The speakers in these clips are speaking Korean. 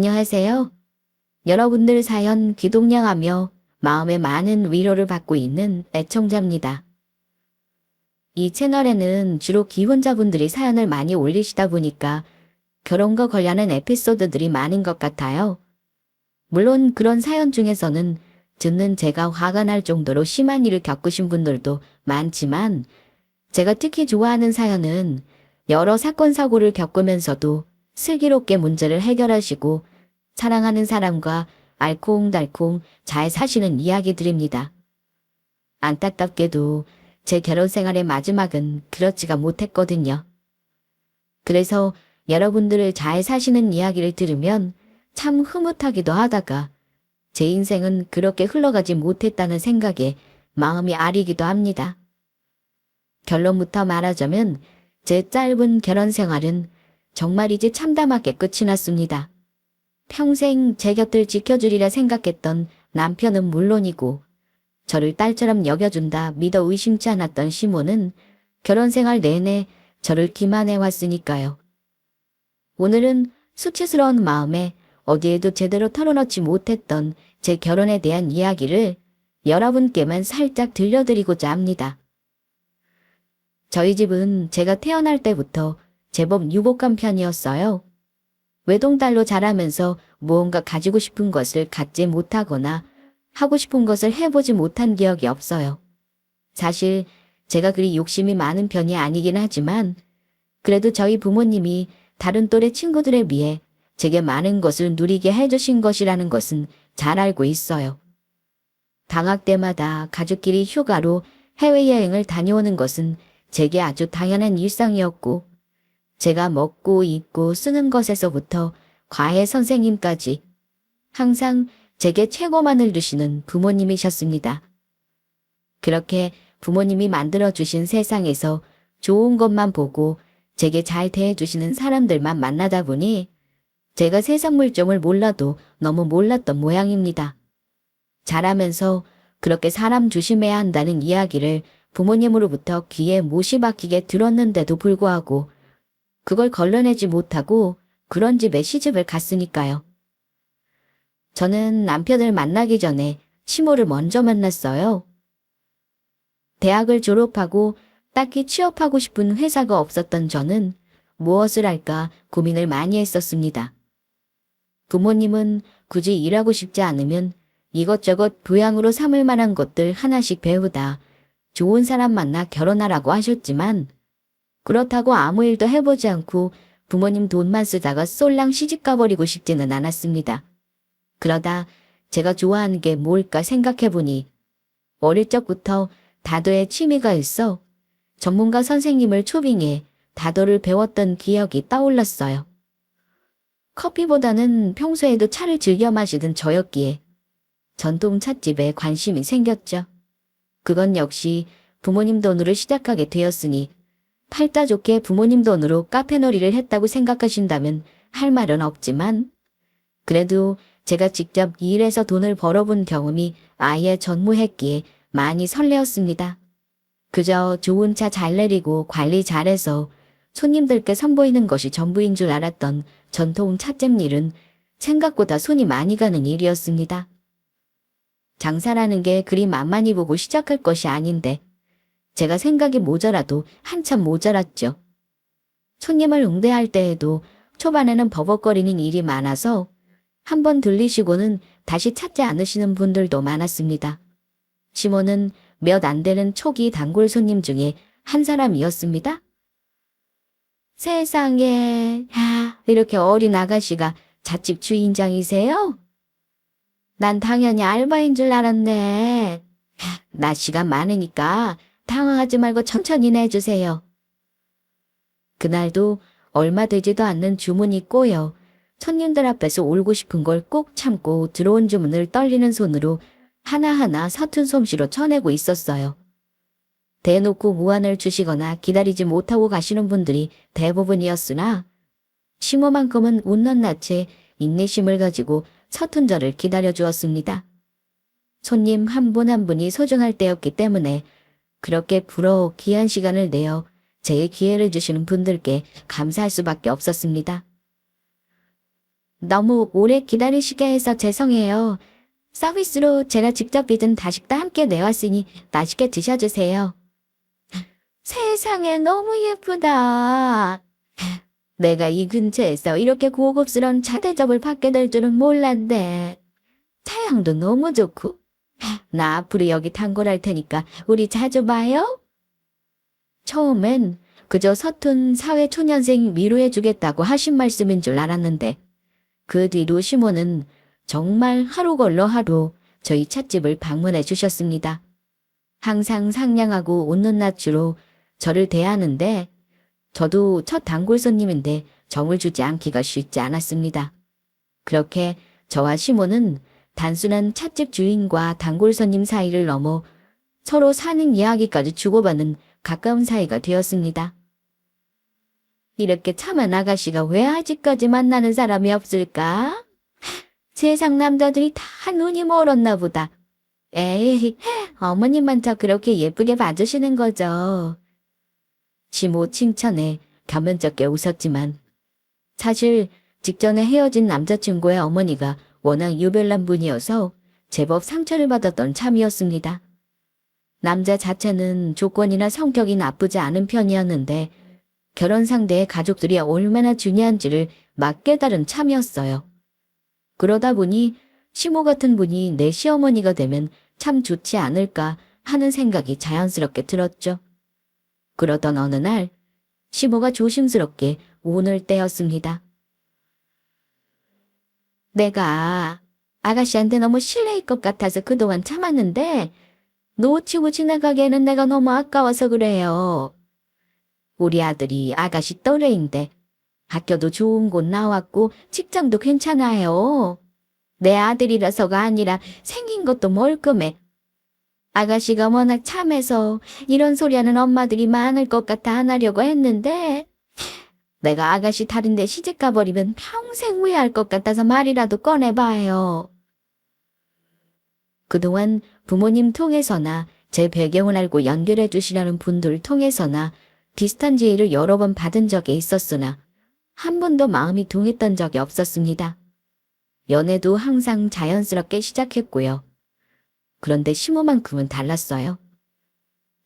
안녕하세요. 여러분들 사연 귀동냥하며 마음에 많은 위로를 받고 있는 애청자입니다. 이 채널에는 주로 기혼자분들이 사연을 많이 올리시다 보니까 결혼과 관련한 에피소드들이 많은 것 같아요. 물론 그런 사연 중에서는 듣는 제가 화가 날 정도로 심한 일을 겪으신 분들도 많지만 제가 특히 좋아하는 사연은 여러 사건 사고를 겪으면서도 슬기롭게 문제를 해결하시고 사랑하는 사람과 알콩달콩 잘 사시는 이야기들입니다. 안타깝게도 제 결혼 생활의 마지막은 그렇지가 못했거든요. 그래서 여러분들을 잘 사시는 이야기를 들으면 참 흐뭇하기도 하다가 제 인생은 그렇게 흘러가지 못했다는 생각에 마음이 아리기도 합니다. 결론부터 말하자면 제 짧은 결혼 생활은 정말 이제 참담하게 끝이 났습니다. 평생 제 곁을 지켜주리라 생각했던 남편은 물론이고 저를 딸처럼 여겨준다 믿어 의심치 않았던 시모는 결혼 생활 내내 저를 기만해 왔으니까요. 오늘은 수치스러운 마음에 어디에도 제대로 털어놓지 못했던 제 결혼에 대한 이야기를 여러분께만 살짝 들려드리고자 합니다. 저희 집은 제가 태어날 때부터 제법 유복한 편이었어요. 외동딸로 자라면서 무언가 가지고 싶은 것을 갖지 못하거나 하고 싶은 것을 해보지 못한 기억이 없어요. 사실 제가 그리 욕심이 많은 편이 아니긴 하지만 그래도 저희 부모님이 다른 또래 친구들에 비해 제게 많은 것을 누리게 해주신 것이라는 것은 잘 알고 있어요. 방학 때마다 가족끼리 휴가로 해외여행을 다녀오는 것은 제게 아주 당연한 일상이었고 제가 먹고 입고 쓰는 것에서부터 과외 선생님까지 항상 제게 최고만을 두시는 부모님이셨습니다. 그렇게 부모님이 만들어주신 세상에서 좋은 것만 보고 제게 잘 대해주시는 사람들만 만나다 보니 제가 세상 물정을 몰라도 너무 몰랐던 모양입니다. 자라면서 그렇게 사람 조심해야 한다는 이야기를 부모님으로부터 귀에 못이 박히게 들었는데도 불구하고 그걸 걸러내지 못하고 그런 집에 시집을 갔으니까요. 저는 남편을 만나기 전에 시모를 먼저 만났어요. 대학을 졸업하고 딱히 취업하고 싶은 회사가 없었던 저는 무엇을 할까 고민을 많이 했었습니다. 부모님은 굳이 일하고 싶지 않으면 이것저것 부양으로 삼을 만한 것들 하나씩 배우다 좋은 사람 만나 결혼하라고 하셨지만 그렇다고 아무 일도 해보지 않고 부모님 돈만 쓰다가 쏠랑 시집가버리고 싶지는 않았습니다. 그러다 제가 좋아하는 게 뭘까 생각해보니 어릴 적부터 다도에 취미가 있어 전문가 선생님을 초빙해 다도를 배웠던 기억이 떠올랐어요. 커피보다는 평소에도 차를 즐겨 마시던 저였기에 전통 찻집에 관심이 생겼죠. 그건 역시 부모님 돈으로 시작하게 되었으니 팔자 좋게 부모님 돈으로 카페놀이를 했다고 생각하신다면 할 말은 없지만 그래도 제가 직접 일해서 돈을 벌어본 경험이 아예 전무했기에 많이 설레었습니다. 그저 좋은 차 잘 내리고 관리 잘해서 손님들께 선보이는 것이 전부인 줄 알았던 전통 찻집 일은 생각보다 손이 많이 가는 일이었습니다. 장사라는 게 그리 만만히 보고 시작할 것이 아닌데 제가 생각이 모자라도 한참 모자랐죠. 손님을 응대할 때에도 초반에는 버벅거리는 일이 많아서 한번 들리시고는 다시 찾지 않으시는 분들도 많았습니다. 시모는 몇 안 되는 초기 단골 손님 중에 한 사람이었습니다. 세상에, 이렇게 어린 아가씨가 잣집 주인장이세요? 난 당연히 알바인 줄 알았네. 나 시간 많으니까 당황하지 말고 천천히 내주세요. 그날도 얼마 되지도 않는 주문이 꼬여 손님들 앞에서 울고 싶은 걸 꼭 참고 들어온 주문을 떨리는 손으로 하나하나 서툰 솜씨로 쳐내고 있었어요. 대놓고 무안을 주시거나 기다리지 못하고 가시는 분들이 대부분이었으나 시모만큼은 웃는 낯에 인내심을 가지고 서툰 저를 기다려 주었습니다. 손님 한 분 한 분이 소중할 때였기 때문에 그렇게 부러워 귀한 시간을 내어 제 기회를 주시는 분들께 감사할 수밖에 없었습니다. 너무 오래 기다리시게 해서 죄송해요. 서비스로 제가 직접 빚은 다식도 함께 내왔으니 맛있게 드셔주세요. 세상에 너무 예쁘다. 내가 이 근처에서 이렇게 고급스러운 차 대접을 받게 될 줄은 몰랐네. 차향도 너무 좋고. 나 앞으로 여기 단골할 테니까 우리 자주 봐요. 처음엔 그저 서툰 사회초년생 위로해주겠다고 하신 말씀인 줄 알았는데 그 뒤로 시모는 정말 하루 걸러 하루 저희 찻집을 방문해 주셨습니다. 항상 상냥하고 웃는 낯으로 저를 대하는데 저도 첫 단골 손님인데 정을 주지 않기가 쉽지 않았습니다. 그렇게 저와 시모는 단순한 찻집 주인과 단골 손님 사이를 넘어 서로 사는 이야기까지 주고받는 가까운 사이가 되었습니다. 이렇게 참한 아가씨가 왜 아직까지 만나는 사람이 없을까? 세상 남자들이 다 눈이 멀었나 보다. 에이, 어머님만 저 그렇게 예쁘게 봐주시는 거죠. 시모 칭찬에 감면적게 웃었지만 사실 직전에 헤어진 남자친구의 어머니가 워낙 유별난 분이어서 제법 상처를 받았던 참이었습니다. 남자 자체는 조건이나 성격이 나쁘지 않은 편이었는데 결혼 상대의 가족들이 얼마나 중요한지를 막 깨달은 참이었어요. 그러다 보니 시모 같은 분이 내 시어머니가 되면 참 좋지 않을까 하는 생각이 자연스럽게 들었죠. 그러던 어느 날 시모가 조심스럽게 운을 떼었습니다. 내가 아가씨한테 너무 실례일 것 같아서 그동안 참았는데 놓치고 지나가기에는 내가 너무 아까워서 그래요. 우리 아들이 아가씨 또래인데 학교도 좋은 곳 나왔고 직장도 괜찮아요. 내 아들이라서가 아니라 생긴 것도 멀끔해. 아가씨가 워낙 참해서 이런 소리 하는 엄마들이 많을 것 같아 안 하려고 했는데 내가 아가씨 다른데 시집 가버리면 평생 후회할 것 같아서 말이라도 꺼내봐요. 그동안 부모님 통해서나 제 배경을 알고 연결해 주시라는 분들 통해서나 비슷한 제의를 여러 번 받은 적이 있었으나 한 번도 마음이 동했던 적이 없었습니다. 연애도 항상 자연스럽게 시작했고요. 그런데 시모만큼은 달랐어요.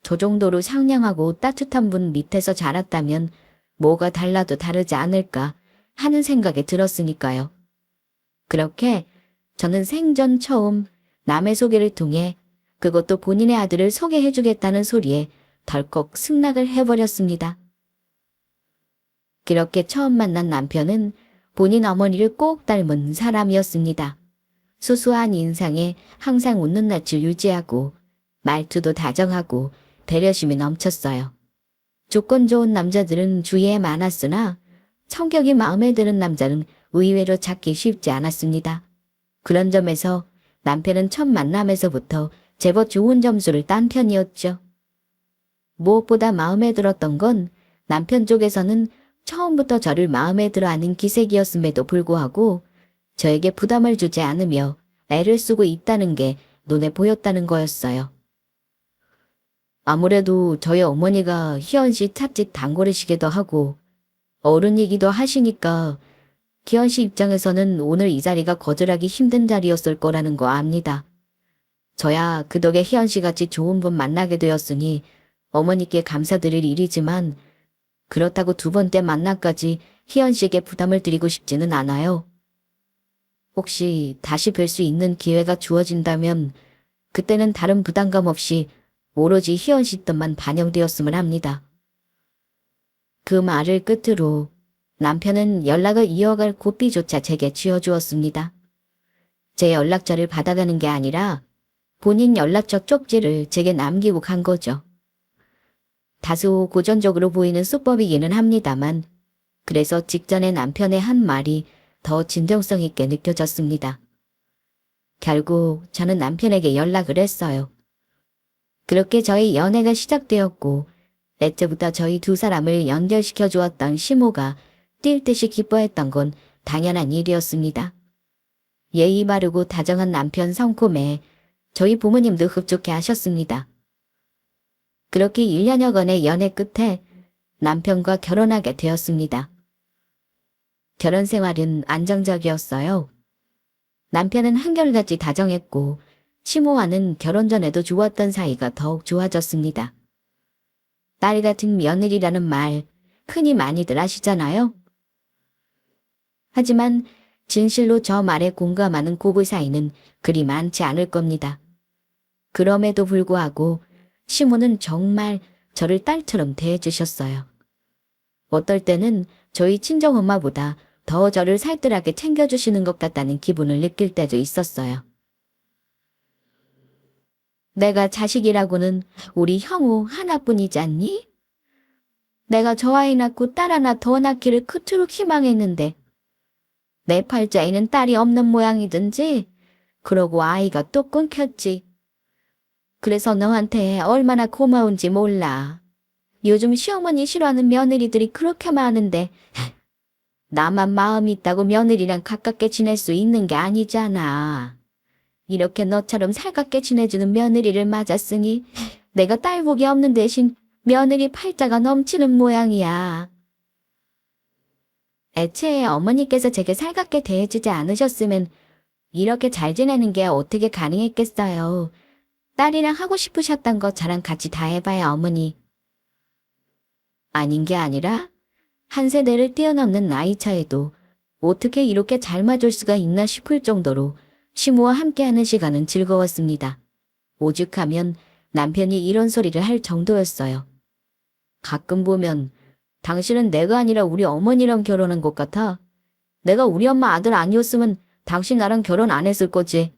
저 정도로 상냥하고 따뜻한 분 밑에서 자랐다면 뭐가 달라도 다르지 않을까 하는 생각이 들었으니까요. 그렇게 저는 생전 처음 남의 소개를 통해 그것도 본인의 아들을 소개해주겠다는 소리에 덜컥 승낙을 해버렸습니다. 그렇게 처음 만난 남편은 본인 어머니를 꼭 닮은 사람이었습니다. 수수한 인상에 항상 웃는 낯을 유지하고 말투도 다정하고 배려심이 넘쳤어요. 조건 좋은 남자들은 주위에 많았으나 성격이 마음에 드는 남자는 의외로 찾기 쉽지 않았습니다. 그런 점에서 남편은 첫 만남에서부터 제법 좋은 점수를 딴 편이었죠. 무엇보다 마음에 들었던 건 남편 쪽에서는 처음부터 저를 마음에 들어하는 기색이었음에도 불구하고 저에게 부담을 주지 않으며 애를 쓰고 있다는 게 눈에 보였다는 거였어요. 아무래도 저희 어머니가 희연 씨 찻집 단골이시기도 하고 어른이기도 하시니까 기현 씨 입장에서는 오늘 이 자리가 거절하기 힘든 자리였을 거라는 거 압니다. 저야 그 덕에 희연 씨 같이 좋은 분 만나게 되었으니 어머니께 감사드릴 일이지만 그렇다고 두 번째 만남까지 희연 씨에게 부담을 드리고 싶지는 않아요. 혹시 다시 뵐 수 있는 기회가 주어진다면 그때는 다른 부담감 없이 오로지 희연 씨 뜻만 반영되었으면 합니다. 그 말을 끝으로 남편은 연락을 이어갈 고삐조차 제게 쥐어주었습니다. 제 연락처를 받아가는 게 아니라 본인 연락처 쪽지를 제게 남기고 간 거죠. 다소 고전적으로 보이는 수법이기는 합니다만 그래서 직전에 남편의 한 말이 더 진정성 있게 느껴졌습니다. 결국 저는 남편에게 연락을 했어요. 그렇게 저희 연애가 시작되었고 애초부터 저희 두 사람을 연결시켜 주었던 시모가 뛸 듯이 기뻐했던 건 당연한 일이었습니다. 예의 바르고 다정한 남편 성콤에 저희 부모님도 흡족해 하셨습니다. 그렇게 1년여간의 연애 끝에 남편과 결혼하게 되었습니다. 결혼 생활은 안정적이었어요. 남편은 한결같이 다정했고 시모와는 결혼 전에도 좋았던 사이가 더욱 좋아졌습니다. 딸 같은 며느리라는 말 흔히 많이들 하시잖아요. 하지만 진실로 저 말에 공감하는 고부 사이는 그리 많지 않을 겁니다. 그럼에도 불구하고 시모는 정말 저를 딸처럼 대해주셨어요. 어떨 때는 저희 친정엄마보다 더 저를 살뜰하게 챙겨주시는 것 같다는 기분을 느낄 때도 있었어요. 내가 자식이라고는 우리 형우 하나뿐이지 않니? 내가 저 아이 낳고 딸 하나 더 낳기를 그토록 희망했는데 내 팔자에는 딸이 없는 모양이든지 그러고 아이가 또 끊겼지. 그래서 너한테 얼마나 고마운지 몰라. 요즘 시어머니 싫어하는 며느리들이 그렇게 많은데 나만 마음이 있다고 며느리랑 가깝게 지낼 수 있는 게 아니잖아. 이렇게 너처럼 살갑게 지내주는 며느리를 맞았으니 내가 딸복이 없는 대신 며느리 팔자가 넘치는 모양이야. 애초에 어머니께서 제게 살갑게 대해주지 않으셨으면 이렇게 잘 지내는 게 어떻게 가능했겠어요. 딸이랑 하고 싶으셨던 거 저랑 같이 다 해봐요, 어머니. 아닌 게 아니라 한 세대를 뛰어넘는 나이 차에도 어떻게 이렇게 잘 맞을 수가 있나 싶을 정도로 시모와 함께하는 시간은 즐거웠습니다. 오죽하면 남편이 이런 소리를 할 정도였어요. 가끔 보면 당신은 내가 아니라 우리 어머니랑 결혼한 것 같아. 내가 우리 엄마 아들 아니었으면 당신 나랑 결혼 안 했을 거지.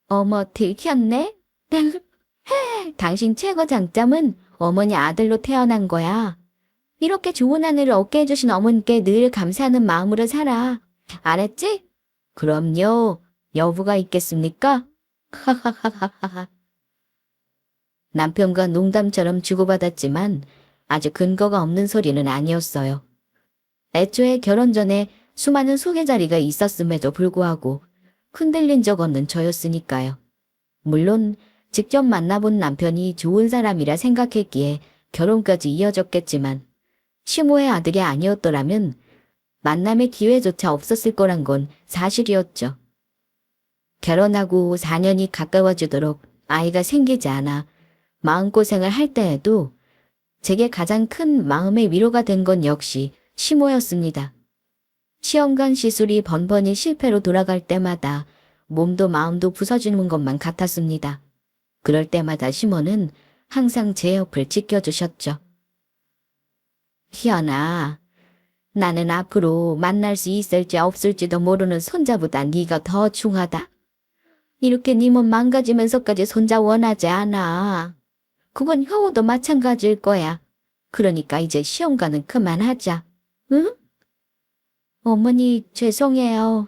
어머, 들켰네? 당신 최고 장점은 어머니 아들로 태어난 거야. 이렇게 좋은 아내를 얻게 해주신 어머니께 늘 감사하는 마음으로 살아. 알았지? 그럼요. 여부가 있겠습니까? 하하하하하. 남편과 농담처럼 주고받았지만 아주 근거가 없는 소리는 아니었어요. 애초에 결혼 전에 수많은 소개 자리가 있었음에도 불구하고 흔들린 적 없는 저였으니까요. 물론 직접 만나본 남편이 좋은 사람이라 생각했기에 결혼까지 이어졌겠지만 시모의 아들이 아니었더라면 만남의 기회조차 없었을 거란 건 사실이었죠. 결혼하고 4년이 가까워지도록 아이가 생기지 않아 마음고생을 할 때에도 제게 가장 큰 마음의 위로가 된 건 역시 시모였습니다. 시험관 시술이 번번이 실패로 돌아갈 때마다 몸도 마음도 부서지는 것만 같았습니다. 그럴 때마다 시모는 항상 제 옆을 지켜주셨죠. 희연아, 나는 앞으로 만날 수 있을지 없을지도 모르는 손자보다 네가 더 중하다. 이렇게 네 몸 망가지면서까지 손자 원하지 않아. 그건 효우도 마찬가지일 거야. 그러니까 이제 시험관은 그만하자. 응? 어머니, 죄송해요.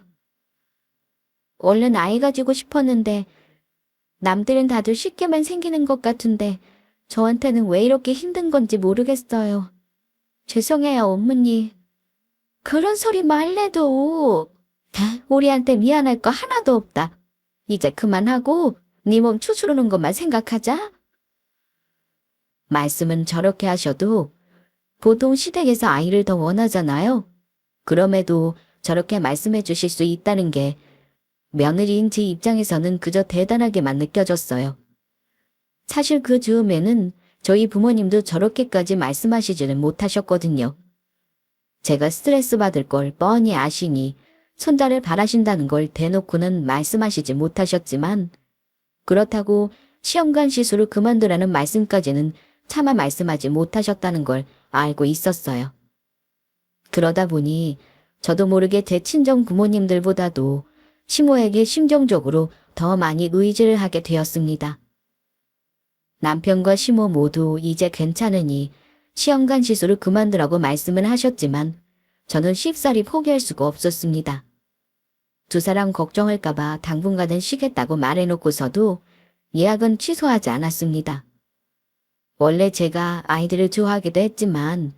얼른 아이 가지고 싶었는데 남들은 다들 쉽게만 생기는 것 같은데 저한테는 왜 이렇게 힘든 건지 모르겠어요. 죄송해요, 어머니. 그런 소리 말래도 우리한테 미안할 거 하나도 없다. 이제 그만하고 네 몸 추스르는 것만 생각하자. 말씀은 저렇게 하셔도 보통 시댁에서 아이를 더 원하잖아요. 그럼에도 저렇게 말씀해 주실 수 있다는 게 며느리인 제 입장에서는 그저 대단하게만 느껴졌어요. 사실 그 즈음에는 저희 부모님도 저렇게까지 말씀하시지는 못하셨거든요. 제가 스트레스 받을 걸 뻔히 아시니 손자를 바라신다는 걸 대놓고는 말씀하시지 못하셨지만 그렇다고 시험관 시술을 그만두라는 말씀까지는 차마 말씀하지 못하셨다는 걸 알고 있었어요. 그러다 보니 저도 모르게 제 친정 부모님들보다도 시모에게 심정적으로 더 많이 의지를 하게 되었습니다. 남편과 시모 모두 이제 괜찮으니 시험관 시술을 그만두라고 말씀은 하셨지만 저는 쉽사리 포기할 수가 없었습니다. 두 사람 걱정할까봐 당분간은 쉬겠다고 말해놓고서도 예약은 취소하지 않았습니다. 원래 제가 아이들을 좋아하기도 했지만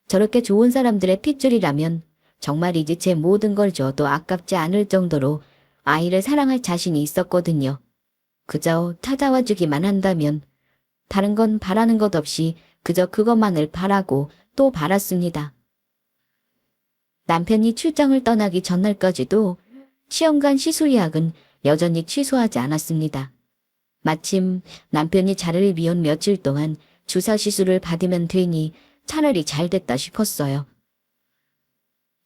저렇게 좋은 사람들의 핏줄이라면 정말이지 제 모든 걸 줘도 아깝지 않을 정도로 아이를 사랑할 자신이 있었거든요. 그저 찾아와 주기만 한다면 다른 건 바라는 것 없이 그저 그것만을 바라고 또 바랐습니다. 남편이 출장을 떠나기 전날까지도 시험관 시술 예약은 여전히 취소하지 않았습니다. 마침 남편이 자리를 비운 며칠 동안 주사 시술을 받으면 되니 차라리 잘 됐다 싶었어요.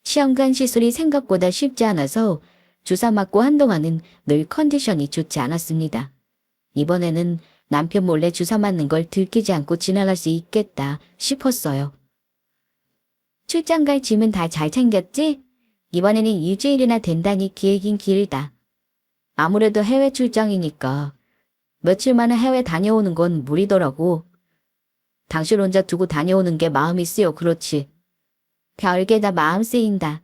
시험관 시술이 생각보다 쉽지 않아서 주사 맞고 한동안은 늘 컨디션이 좋지 않았습니다. 이번에는 남편 몰래 주사 맞는 걸 들키지 않고 지나갈 수 있겠다 싶었어요. 출장 갈 짐은 다 잘 챙겼지? 이번에는 일주일이나 된다니 기획인 길다. 아무래도 해외 출장이니까 며칠 만에 해외 다녀오는 건 무리더라고. 당신 혼자 두고 다녀오는 게 마음이 쓰여 그렇지. 별게 다 마음 쓰인다.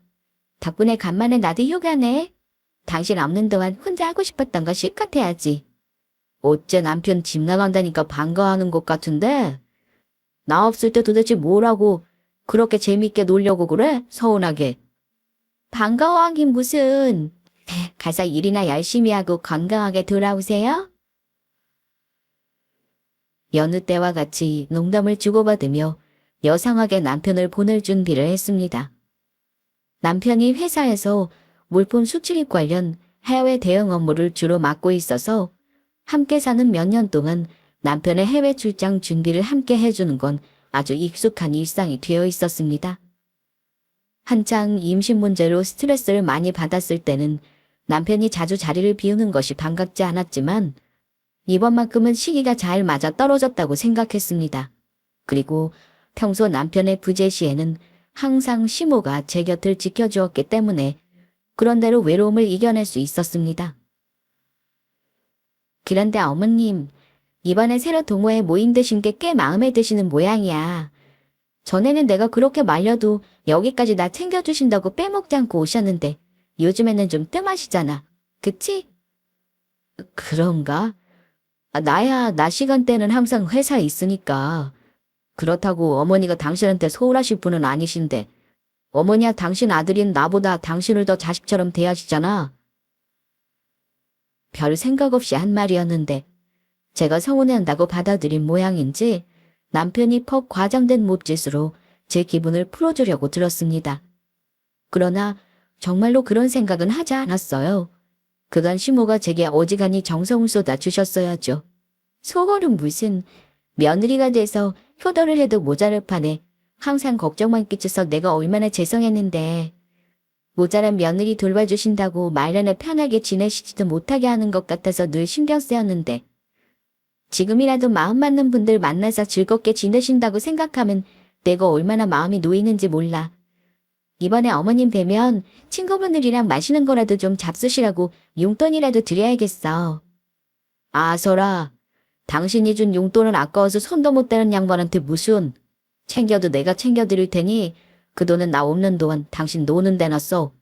덕분에 간만에 나도 휴가네. 당신 없는 동안 혼자 하고 싶었던 거 실컷 해야지. 어째 남편 집 나간다니까 반가워하는 것 같은데? 나 없을 때 도대체 뭘 하고 그렇게 재밌게 놀려고 그래? 서운하게. 반가워하긴 무슨. 가서 일이나 열심히 하고 건강하게 돌아오세요. 여느 때와 같이 농담을 주고받으며 여상하게 남편을 보낼 준비를 했습니다. 남편이 회사에서 물품 수출입 관련 해외 대응 업무를 주로 맡고 있어서 함께 사는 몇 년 동안 남편의 해외 출장 준비를 함께 해주는 건 아주 익숙한 일상이 되어 있었습니다. 한창 임신 문제로 스트레스를 많이 받았을 때는 남편이 자주 자리를 비우는 것이 반갑지 않았지만 이번만큼은 시기가 잘 맞아 떨어졌다고 생각했습니다. 그리고 평소 남편의 부재 시에는 항상 시모가 제 곁을 지켜주었기 때문에 그런대로 외로움을 이겨낼 수 있었습니다. 그런데 어머님, 이번에 새로 동호회 모임 드신 게 꽤 마음에 드시는 모양이야. 전에는 내가 그렇게 말려도 여기까지 나 챙겨주신다고 빼먹지 않고 오셨는데 요즘에는 좀 뜸하시잖아. 그치? 그런가? 나야 낮 시간대는 항상 회사에 있으니까. 그렇다고 어머니가 당신한테 소홀하실 분은 아니신데 어머니야 당신 아들인 나보다 당신을 더 자식처럼 대하시잖아. 별 생각 없이 한 말이었는데 제가 서운해한다고 받아들인 모양인지 남편이 퍽 과장된 몸짓으로 제 기분을 풀어주려고 들었습니다. 그러나 정말로 그런 생각은 하지 않았어요. 그간 시모가 제게 어지간히 정성을 쏟아 주셨어야죠. 소홀은 무슨, 며느리가 돼서 효도를 해도 모자랄 판에 항상 걱정만 끼쳐서 내가 얼마나 죄송했는데 모자란 며느리 돌봐주신다고 말년에 편하게 지내시지도 못하게 하는 것 같아서 늘 신경 쓰였는데 지금이라도 마음 맞는 분들 만나서 즐겁게 지내신다고 생각하면 내가 얼마나 마음이 놓이는지 몰라. 이번에 어머님 뵈면 친구분들이랑 마시는 거라도 좀 잡수시라고 용돈이라도 드려야겠어. 아, 설아. 당신이 준 용돈은 아까워서 손도 못 대는 양반한테 무슨. 챙겨도 내가 챙겨드릴 테니 그 돈은 나 없는 동안 당신 노는 데나 써.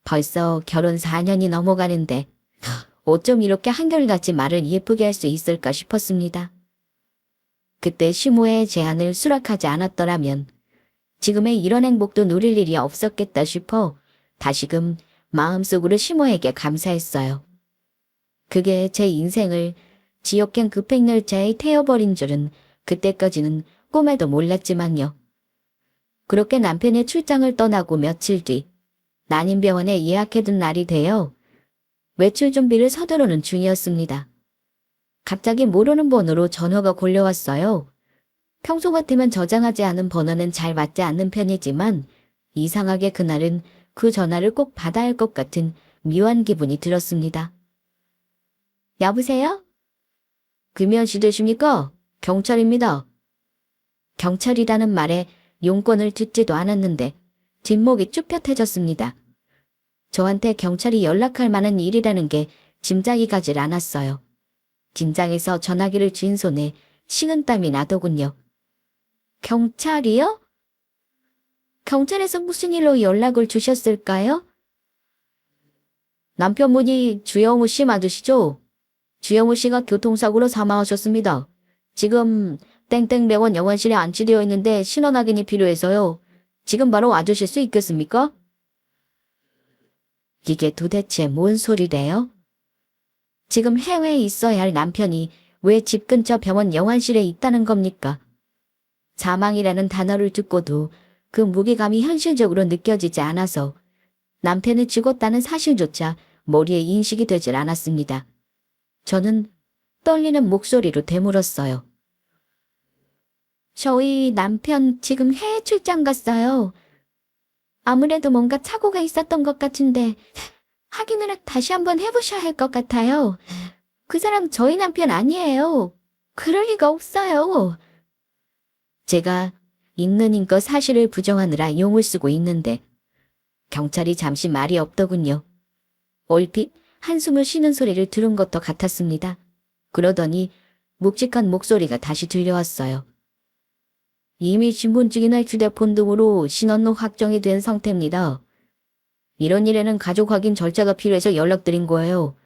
벌써 결혼 4년이 넘어가는데 어쩜 이렇게 한결같이 말을 예쁘게 할 수 있을까 싶었습니다. 그때 시모의 제안을 수락하지 않았더라면 지금의 이런 행복도 누릴 일이 없었겠다 싶어 다시금 마음속으로 시모에게 감사했어요. 그게 제 인생을 지옥행 급행열차에 태워버린 줄은 그때까지는 꿈에도 몰랐지만요. 그렇게 남편의 출장을 떠나고 며칠 뒤 난임병원에 예약해둔 날이 되어 외출 준비를 서두르는 중이었습니다. 갑자기 모르는 번호로 전화가 걸려왔어요. 평소 같으면 저장하지 않은 번호는 잘 맞지 않는 편이지만 이상하게 그날은 그 전화를 꼭 받아야 할 것 같은 묘한 기분이 들었습니다. 여보세요? 금연 씨 되십니까? 경찰입니다. 경찰이라는 말에 용건을 듣지도 않았는데 뒷목이 쭈뼛해졌습니다. 저한테 경찰이 연락할 만한 일이라는 게 짐작이 가질 않았어요. 긴장해서 전화기를 쥔 손에 식은땀이 나더군요. 경찰이요? 경찰에서 무슨 일로 연락을 주셨을까요? 남편분이 주영우 씨 맞으시죠? 주영우 씨가 교통사고로 사망하셨습니다. 지금 땡땡병원 영안실에 안치되어 있는데 신원 확인이 필요해서요. 지금 바로 와주실 수 있겠습니까? 이게 도대체 뭔 소리래요? 지금 해외에 있어야 할 남편이 왜 집 근처 병원 영안실에 있다는 겁니까? 사망이라는 단어를 듣고도 그 무게감이 현실적으로 느껴지지 않아서 남편이 죽었다는 사실조차 머리에 인식이 되질 않았습니다. 저는 떨리는 목소리로 되물었어요. 저희 남편 지금 해외 출장 갔어요. 아무래도 뭔가 착오가 있었던 것 같은데 확인을 다시 한번 해보셔야 할 것 같아요. 그 사람 저희 남편 아니에요. 그럴 리가 없어요. 제가 있는 힘껏 사실을 부정하느라 용을 쓰고 있는데 경찰이 잠시 말이 없더군요. 얼핏 한숨을 쉬는 소리를 들은 것도 같았습니다. 그러더니 묵직한 목소리가 다시 들려왔어요. 이미 신분증이나 휴대폰 등으로 신원로 확정이 된 상태입니다. 이런 일에는 가족 확인 절차가 필요해서 연락드린 거예요.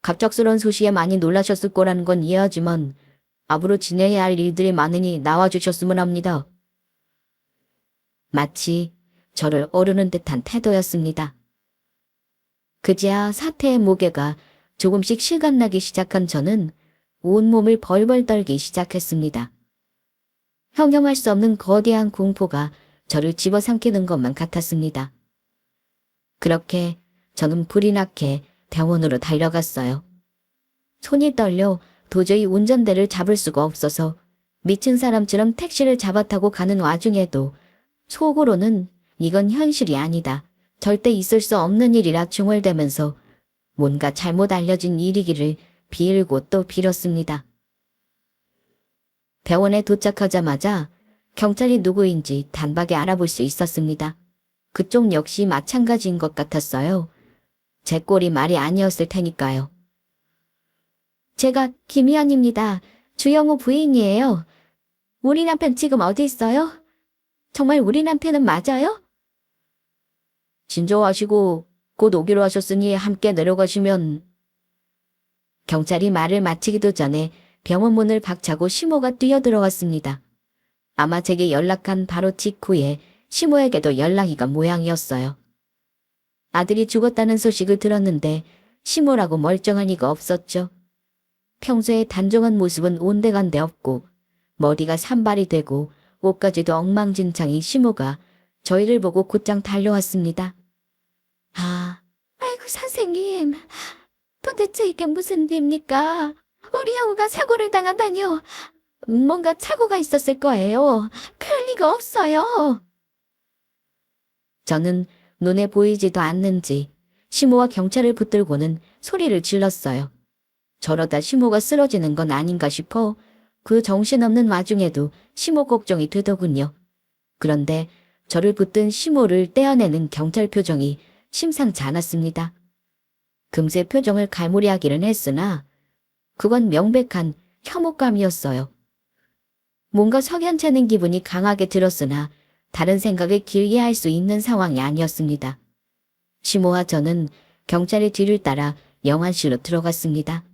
갑작스러운 소식에 많이 놀라셨을 거라는 건 이해하지만 앞으로 지내야 할 일들이 많으니 나와주셨으면 합니다. 마치 저를 어르는 듯한 태도였습니다. 그제야 사태의 무게가 조금씩 실감나기 시작한 저는 온몸을 벌벌 떨기 시작했습니다. 형용할 수 없는 거대한 공포가 저를 집어삼키는 것만 같았습니다. 그렇게 저는 불이 나게 병원으로 달려갔어요. 손이 떨려 도저히 운전대를 잡을 수가 없어서 미친 사람처럼 택시를 잡아타고 가는 와중에도 속으로는 이건 현실이 아니다. 절대 있을 수 없는 일이라 중얼대면서 뭔가 잘못 알려진 일이기를 빌고 또 빌었습니다. 병원에 도착하자마자 경찰이 누구인지 단박에 알아볼 수 있었습니다. 그쪽 역시 마찬가지인 것 같았어요. 제 꼴이 말이 아니었을 테니까요. 제가 김희연입니다. 주영호 부인이에요. 우리 남편 지금 어디 있어요? 정말 우리 남편은 맞아요? 진정하시고 곧 오기로 하셨으니 함께 내려가시면. 경찰이 말을 마치기도 전에 병원 문을 박차고 시모가 뛰어들어왔습니다. 아마 제게 연락한 바로 직후에 시모에게도 연락이 간 모양이었어요. 아들이 죽었다는 소식을 들었는데 시모라고 멀쩡한 이가 없었죠. 평소에 단정한 모습은 온데간데 없고 머리가 산발이 되고 옷까지도 엉망진창인 시모가 저희를 보고 곧장 달려왔습니다. 아이고 선생님, 도대체 이게 무슨 일입니까? 우리 영우가 사고를 당하다니요. 뭔가 착오가 있었을 거예요. 그럴 리가 없어요. 저는 눈에 보이지도 않는지 시모와 경찰을 붙들고는 소리를 질렀어요. 저러다 시모가 쓰러지는 건 아닌가 싶어 그 정신없는 와중에도 시모 걱정이 되더군요. 그런데 저를 붙든 시모를 떼어내는 경찰 표정이 심상치 않았습니다. 금세 표정을 갈무리하기는 했으나 그건 명백한 혐오감이었어요. 뭔가 석연찮은 기분이 강하게 들었으나 다른 생각을 길게 할 수 있는 상황이 아니었습니다. 시모와 저는 경찰의 뒤를 따라 영안실로 들어갔습니다.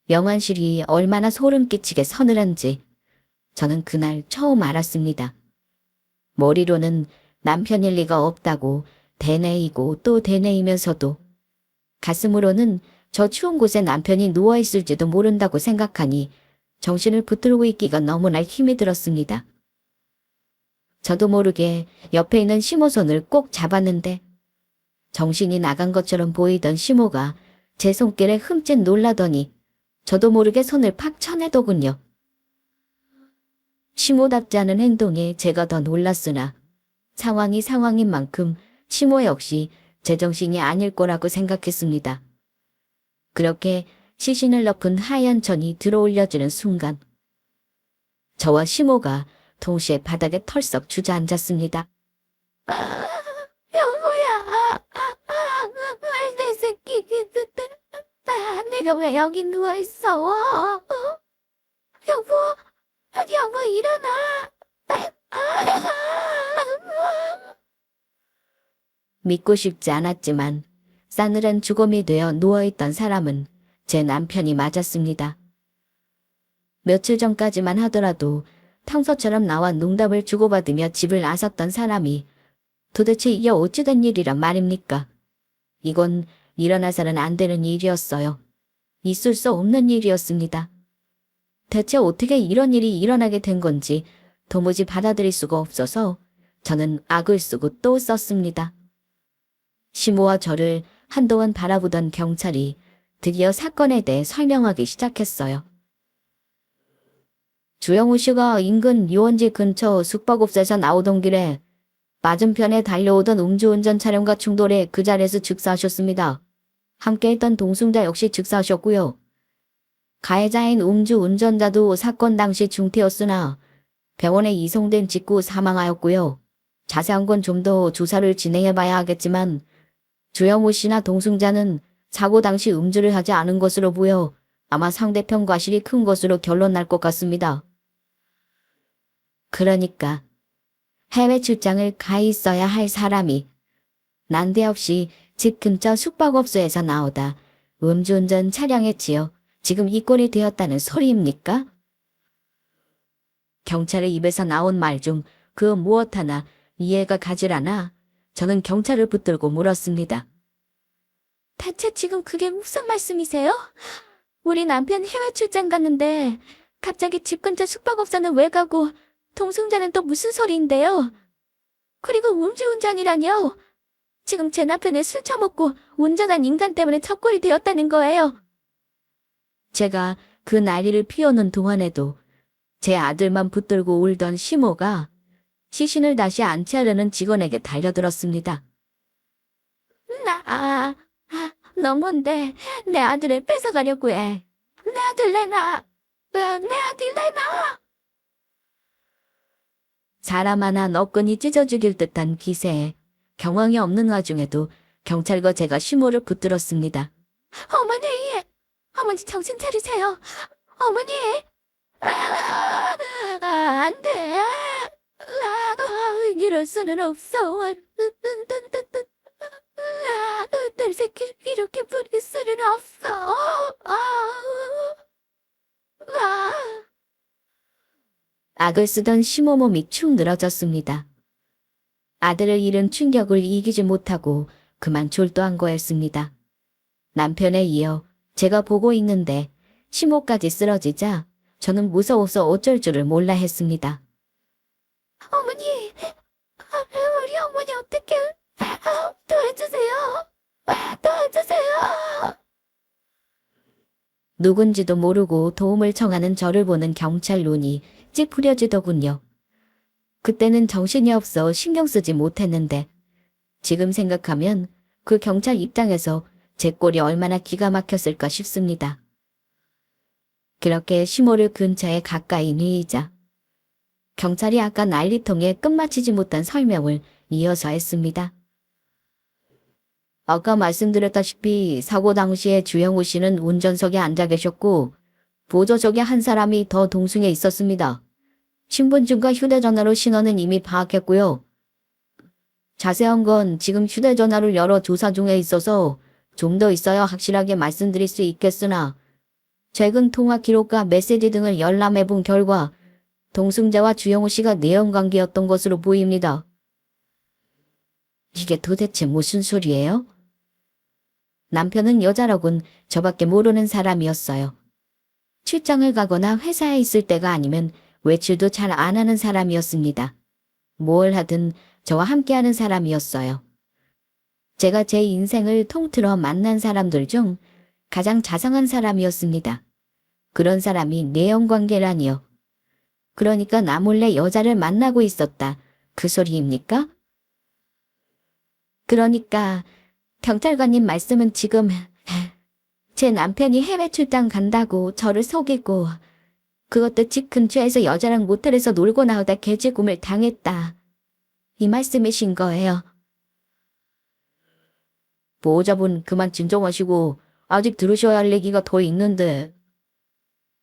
영안실이 얼마나 소름 끼치게 서늘한지 저는 그날 처음 알았습니다. 머리로는 남편일 리가 없다고 대뇌이고 또 대뇌이면서도 가슴으로는 저 추운 곳에 남편이 누워있을지도 모른다고 생각하니 정신을 붙들고 있기가 너무나 힘이 들었습니다. 저도 모르게 옆에 있는 시모 손을 꼭 잡았는데 정신이 나간 것처럼 보이던 시모가 제 손길에 흠칫 놀라더니 저도 모르게 손을 팍 쳐내더군요. 시모답지 않은 행동에 제가 더 놀랐으나 상황이 상황인 만큼 시모 역시 제정신이 아닐 거라고 생각했습니다. 그렇게 시신을 덮은 하얀 천이 들어올려지는 순간 저와 시모가 동시에 바닥에 털썩 주저앉았습니다. 여보야, 내 새끼, 내가 왜 여기 누워있어? 여보, 여보 일어나. 믿고 싶지 않았지만 싸늘한 죽음이 되어 누워있던 사람은 제 남편이 맞았습니다. 며칠 전까지만 하더라도 평소처럼 나와 농담을 주고받으며 집을 나섰던 사람이 도대체 이게 어찌된 일이란 말입니까? 이건 일어나서는 안 되는 일이었어요. 있을 수 없는 일이었습니다. 대체 어떻게 이런 일이 일어나게 된 건지 도무지 받아들일 수가 없어서 저는 악을 쓰고 또 썼습니다. 시모와 저를 한동안 바라보던 경찰이 드디어 사건에 대해 설명하기 시작했어요. 주영우 씨가 인근 유원지 근처 숙박업소에서 나오던 길에 맞은편에 달려오던 음주운전 차량과 충돌해 그 자리에서 즉사하셨습니다. 함께 있던 동승자 역시 즉사하셨고요. 가해자인 음주운전자도 사건 당시 중태였으나 병원에 이송된 직후 사망하였고요. 자세한 건 좀 더 조사를 진행해봐야 하겠지만 주영우 씨나 동승자는 사고 당시 음주를 하지 않은 것으로 보여 아마 상대편 과실이 큰 것으로 결론 날 것 같습니다. 그러니까 해외 출장을 가 있어야 할 사람이 난데없이 집 근처 숙박업소에서 나오다 음주운전 차량에 치여 지금 이 꼴이 되었다는 소리입니까? 경찰의 입에서 나온 말 중 그 무엇 하나 이해가 가질 않아 저는 경찰을 붙들고 물었습니다. 대체 지금 그게 무슨 말씀이세요? 우리 남편 해외 출장 갔는데 갑자기 집 근처 숙박업소는 왜 가고 동승자는 또 무슨 소리인데요? 그리고 음주운전이라뇨? 지금 제 남편을 술 처먹고 운전한 인간 때문에 첫꼴이 되었다는 거예요. 제가 그 난리를 피우는 동안에도 제 아들만 붙들고 울던 시모가 시신을 다시 안치하려는 직원에게 달려들었습니다. 너뭔데 내 아들을 뺏어가려고 해. 내 아들 내놔. 내 아들 내놔. 사람 하나 너끈히 찢어 죽일 듯한 기세에 경황이 없는 와중에도 경찰과 제가 시모를 붙들었습니다. 어머니 정신 차리세요. 어머니. 안 돼. 이럴 수는 없어. 내 새끼 이렇게 부릴 수는 없어. 악을 쓰던 시모 몸이 축 늘어졌습니다. 아들을 잃은 충격을 이기지 못하고 그만 졸도한 거였습니다. 남편에 이어 제가 보고 있는데 시모까지 쓰러지자 저는 무서워서 어쩔 줄을 몰라 했습니다. 어머니, 우리 어머니 어떻게 도와주세요. 도와주세요. 누군지도 모르고 도움을 청하는 저를 보는 경찰 눈이 찌푸려지더군요. 그때는 정신이 없어 신경 쓰지 못했는데 지금 생각하면 그 경찰 입장에서 제 꼴이 얼마나 기가 막혔을까 싶습니다. 그렇게 시모를 근처에 가까이 뉘이자 경찰이 아까 난리통에 끝마치지 못한 설명을 이어서 했습니다. 아까 말씀드렸다시피 사고 당시에 주영우 씨는 운전석에 앉아 계셨고 보조석에 한 사람이 더 동승해 있었습니다. 신분증과 휴대전화로 신원은 이미 파악했고요. 자세한 건 지금 휴대전화를 열어 조사 중에 있어서 좀 더 있어야 확실하게 말씀드릴 수 있겠으나 최근 통화 기록과 메시지 등을 열람해 본 결과 동승자와 주영우 씨가 내연관계였던 것으로 보입니다. 이게 도대체 무슨 소리예요? 남편은 여자라곤 저밖에 모르는 사람이었어요. 출장을 가거나 회사에 있을 때가 아니면 외출도 잘 안 하는 사람이었습니다. 뭘 하든 저와 함께하는 사람이었어요. 제가 제 인생을 통틀어 만난 사람들 중 가장 자상한 사람이었습니다. 그런 사람이 내연관계라니요. 그러니까 나 몰래 여자를 만나고 있었다. 그 소리입니까? 그러니까 경찰관님 말씀은 지금 제 남편이 해외 출장 간다고 저를 속이고 그것도 집 근처에서 여자랑 모텔에서 놀고 나오다 개쥐굼을 당했다. 이 말씀이신 거예요. 보호자분 그만 진정하시고 아직 들으셔야 할 얘기가 더 있는데.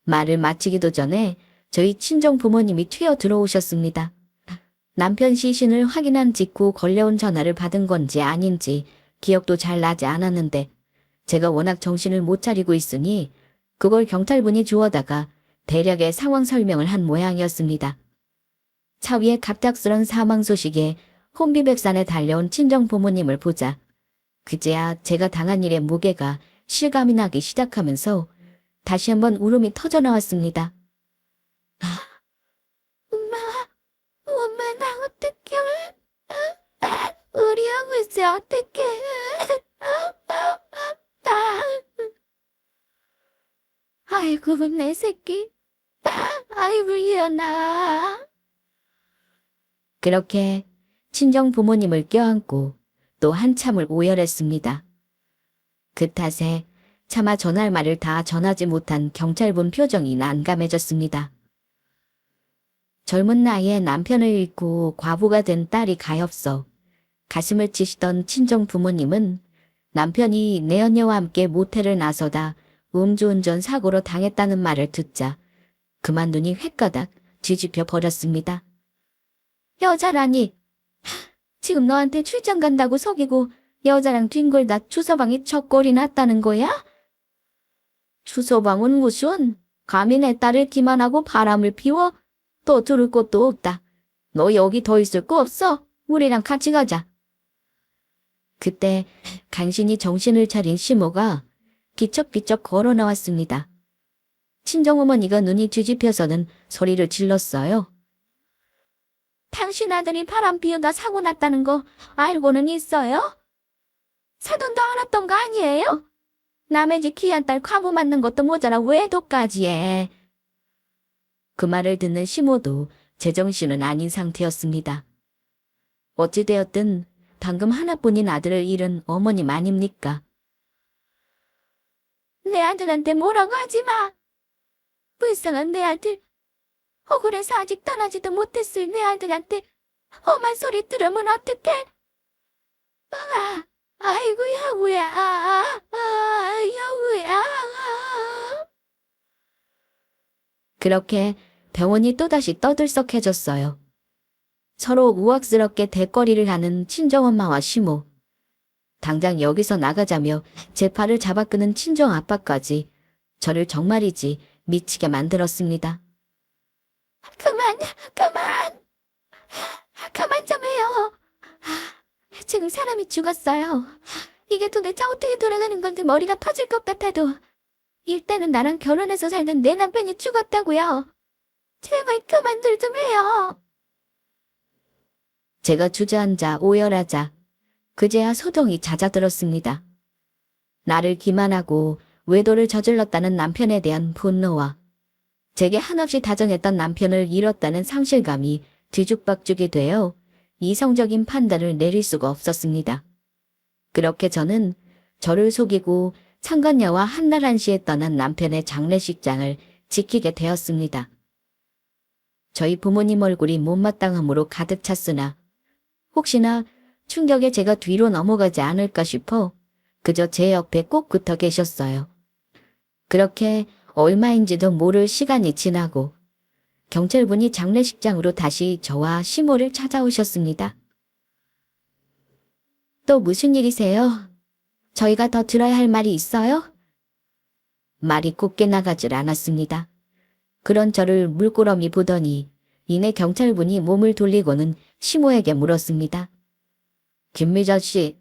말을 마치기도 전에 저희 친정 부모님이 튀어 들어오셨습니다. 남편 시신을 확인한 직후 걸려온 전화를 받은 건지 아닌지 기억도 잘 나지 않았는데 제가 워낙 정신을 못 차리고 있으니 그걸 경찰분이 주워다가 대략의 상황 설명을 한 모양이었습니다. 차 위에 갑작스런 사망 소식에 혼비백산에 달려온 친정 부모님을 보자 그제야 제가 당한 일의 무게가 실감이 나기 시작하면서 다시 한번 울음이 터져나왔습니다. 엄마, 이제 어떡해. 아이고, 내 새끼. 아이고, 이연아. 그렇게 친정 부모님을 껴안고 또 한참을 오열했습니다. 그 탓에 차마 전할 말을 다 전하지 못한 경찰분 표정이 난감해졌습니다. 젊은 나이에 남편을 잃고 과부가 된 딸이 가엾어 가슴을 치시던 친정 부모님은 남편이 내연녀와 함께 모텔을 나서다 음주운전 사고로 당했다는 말을 듣자 그만 눈이 횟가닥 뒤집혀 버렸습니다. 여자라니, 지금 너한테 출장 간다고 속이고 여자랑 뒹굴다 주서방이 척골이 났다는 거야? 주서방은 무슨 감히 내 딸을 기만하고 바람을 피워? 또 들을 곳도 없다. 너 여기 더 있을 거 없어? 우리랑 같이 가자. 그때 간신히 정신을 차린 시모가 기척기척 걸어 나왔습니다. 친정어머니가 눈이 뒤집혀서는 소리를 질렀어요. 당신 아들이 바람 피우다 사고 났다는 거 알고는 있어요? 사돈도 알았던 거 아니에요? 남의 집 귀한 딸 과부 맞는 것도 모자라 외도까지 해. 그 말을 듣는 시모도 제정신은 아닌 상태였습니다. 어찌되었든 방금 하나뿐인 아들을 잃은 어머님 아닙니까? 내 아들한테 뭐라고 하지 마. 불쌍한 내 아들. 억울해서 아직 떠나지도 못했을 내 아들한테 험한 소리 들으면 어떡해? 아이고 여우야, 여우야. 그렇게 병원이 또다시 떠들썩해졌어요. 서로 우악스럽게 대거리를 하는 친정엄마와 시모. 당장 여기서 나가자며 제 팔을 잡아 끄는 친정 아빠까지 저를 정말이지 미치게 만들었습니다. 그만 좀 해요. 지금 사람이 죽었어요. 이게 도대체 어떻게 돌아가는 건지 머리가 터질 것 같아도 일단은 나랑 결혼해서 살던 내 남편이 죽었다고요. 제발 그만들 좀 해요. 제가 주저앉아 오열하자 그제야 소동이 잦아들었습니다. 나를 기만하고 외도를 저질렀다는 남편에 대한 분노와 제게 한없이 다정했던 남편을 잃었다는 상실감이 뒤죽박죽이 되어 이성적인 판단을 내릴 수가 없었습니다. 그렇게 저는 저를 속이고 상간녀와 한날 한시에 떠난 남편의 장례식장을 지키게 되었습니다. 저희 부모님 얼굴이 못마땅함으로 가득 찼으나 혹시나 충격에 제가 뒤로 넘어가지 않을까 싶어 그저 제 옆에 꼭 붙어 계셨어요. 그렇게 얼마인지도 모를 시간이 지나고 경찰분이 장례식장으로 다시 저와 시모를 찾아오셨습니다. 또 무슨 일이세요? 저희가 더 들어야 할 말이 있어요? 말이 곱게 나가질 않았습니다. 그런 저를 물끄러미 보더니 이내 경찰분이 몸을 돌리고는 시모에게 물었습니다. 김미자 씨,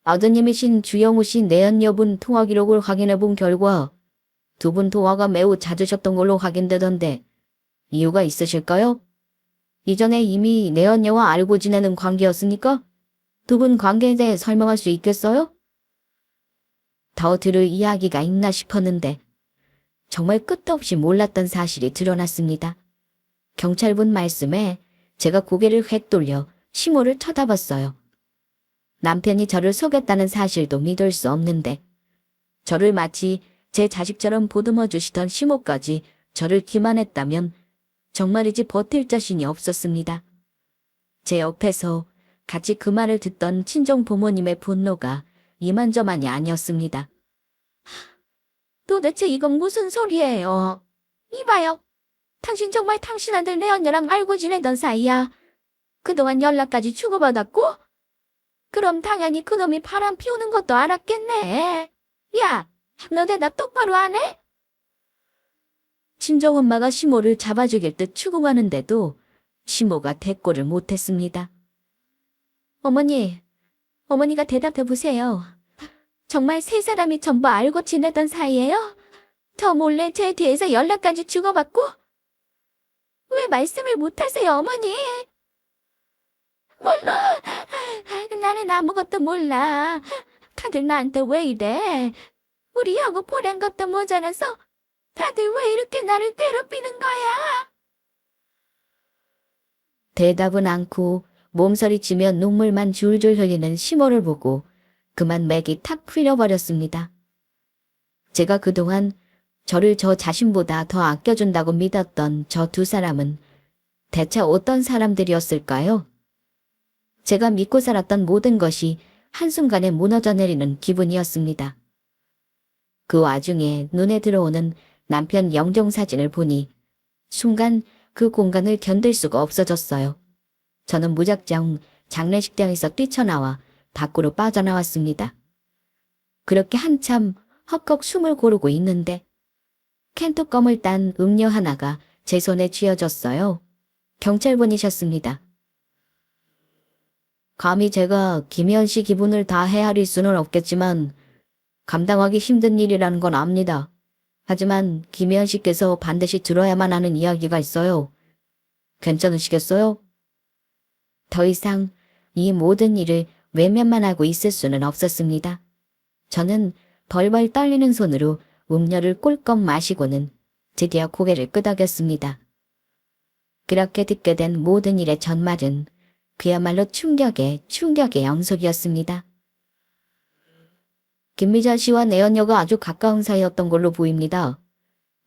아드님이신 주영우 씨 내연녀분 통화 기록을 확인해 본 결과 두 분 통화가 매우 잦으셨던 걸로 확인되던데 이유가 있으실까요? 이전에 이미 내연녀와 알고 지내는 관계였으니까 두 분 관계에 대해 설명할 수 있겠어요? 더 들을 이야기가 있나 싶었는데 정말 끝도 없이 몰랐던 사실이 드러났습니다. 경찰분 말씀에 제가 고개를 획 돌려 시모를 쳐다봤어요. 남편이 저를 속였다는 사실도 믿을 수 없는데 저를 마치 제 자식처럼 보듬어 주시던 시모까지 저를 기만했다면 정말이지 버틸 자신이 없었습니다. 제 옆에서 같이 그 말을 듣던 친정 부모님의 분노가 이만저만이 아니었습니다. 도대체 이건 무슨 소리예요? 이봐요. 당신 정말 당신 아들 내언녀랑 알고 지내던 사이야. 그동안 연락까지 주고받았고? 그럼 당연히 그놈이 바람 피우는 것도 알았겠네. 야, 너 대답 똑바로 안 해? 친정엄마가 시모를 잡아주길 듯 추궁하는데도 시모가 대꾸를 못했습니다. 어머니가 대답해 보세요. 정말 세 사람이 전부 알고 지내던 사이예요? 저 몰래 제 뒤에서 연락까지 주고받고? 왜 말씀을 못하세요, 어머니? 물론 나는 아무것도 몰라. 다들 나한테 왜 이래? 우리 여고 보낸 것도 모자라서 다들 왜 이렇게 나를 괴롭히는 거야? 대답은 않고 몸서리치며 눈물만 줄줄 흘리는 시모를 보고 그만 맥이 탁 풀려버렸습니다. 제가 그동안 저를 저 자신보다 더 아껴준다고 믿었던 저 두 사람은 대체 어떤 사람들이었을까요? 제가 믿고 살았던 모든 것이 한순간에 무너져 내리는 기분이었습니다. 그 와중에 눈에 들어오는 남편 영정사진을 보니 순간 그 공간을 견딜 수가 없어졌어요. 저는 무작정 장례식장에서 뛰쳐나와 밖으로 빠져나왔습니다. 그렇게 한참 헉헉 숨을 고르고 있는데 캔뚜껑을 딴 음료 하나가 제 손에 쥐어졌어요. 경찰분이셨습니다. 감히 제가 김희연 씨 기분을 다 헤아릴 수는 없겠지만 감당하기 힘든 일이라는 건 압니다. 하지만 김희연 씨께서 반드시 들어야만 하는 이야기가 있어요. 괜찮으시겠어요? 더 이상 이 모든 일을 외면만 하고 있을 수는 없었습니다. 저는 벌벌 떨리는 손으로 음료를 꿀꺽 마시고는 드디어 고개를 끄덕였습니다. 그렇게 듣게 된 모든 일의 전말은 그야말로 충격의 연속이었습니다. 김미자 씨와 내연녀가 아주 가까운 사이였던 걸로 보입니다.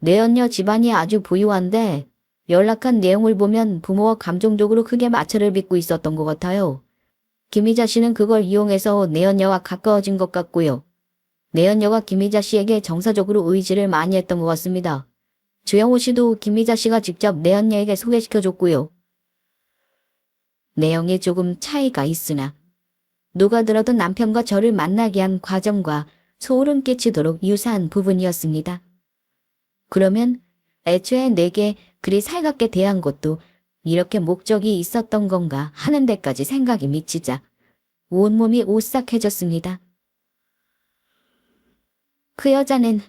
내연녀 집안이 아주 부유한데 연락한 내용을 보면 부모와 감정적으로 크게 마찰을 빚고 있었던 것 같아요. 김미자 씨는 그걸 이용해서 내연녀와 가까워진 것 같고요. 내연녀가 김미자 씨에게 정서적으로 의지를 많이 했던 것 같습니다. 주영호 씨도 김미자 씨가 직접 내연녀에게 소개시켜줬고요. 내용이 조금 차이가 있으나 누가 들어도 남편과 저를 만나게 한 과정과 소름 끼치도록 유사한 부분이었습니다. 그러면 애초에 내게 그리 살갑게 대한 것도 이렇게 목적이 있었던 건가 하는 데까지 생각이 미치자 온몸이 오싹해졌습니다. 그 여자는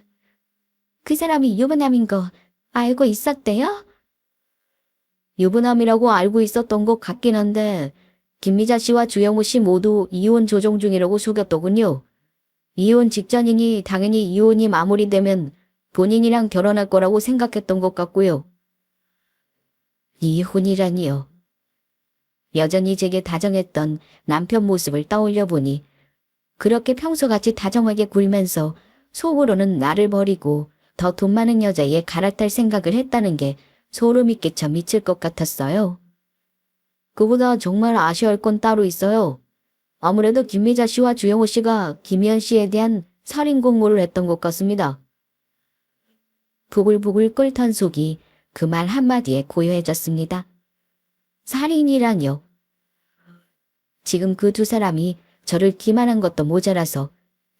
그 사람이 유부남인 거 알고 있었대요? 유부남이라고 알고 있었던 것 같긴 한데 김미자 씨와 주영우 씨 모두 이혼 조정 중이라고 속였더군요. 이혼 직전이니 당연히 이혼이 마무리되면 본인이랑 결혼할 거라고 생각했던 것 같고요. 이혼이라니요. 여전히 제게 다정했던 남편 모습을 떠올려 보니 그렇게 평소같이 다정하게 굴면서 속으로는 나를 버리고 더 돈 많은 여자에 갈아탈 생각을 했다는 게 소름이 끼쳐 미칠 것 같았어요. 그보다 정말 아쉬워할 건 따로 있어요. 아무래도 김미자 씨와 주영호 씨가 김희연 씨에 대한 살인 공모를 했던 것 같습니다. 부글부글 끓던 속이 그 말 한마디에 고요해졌습니다. 살인이라뇨. 지금 그 두 사람이 저를 기만한 것도 모자라서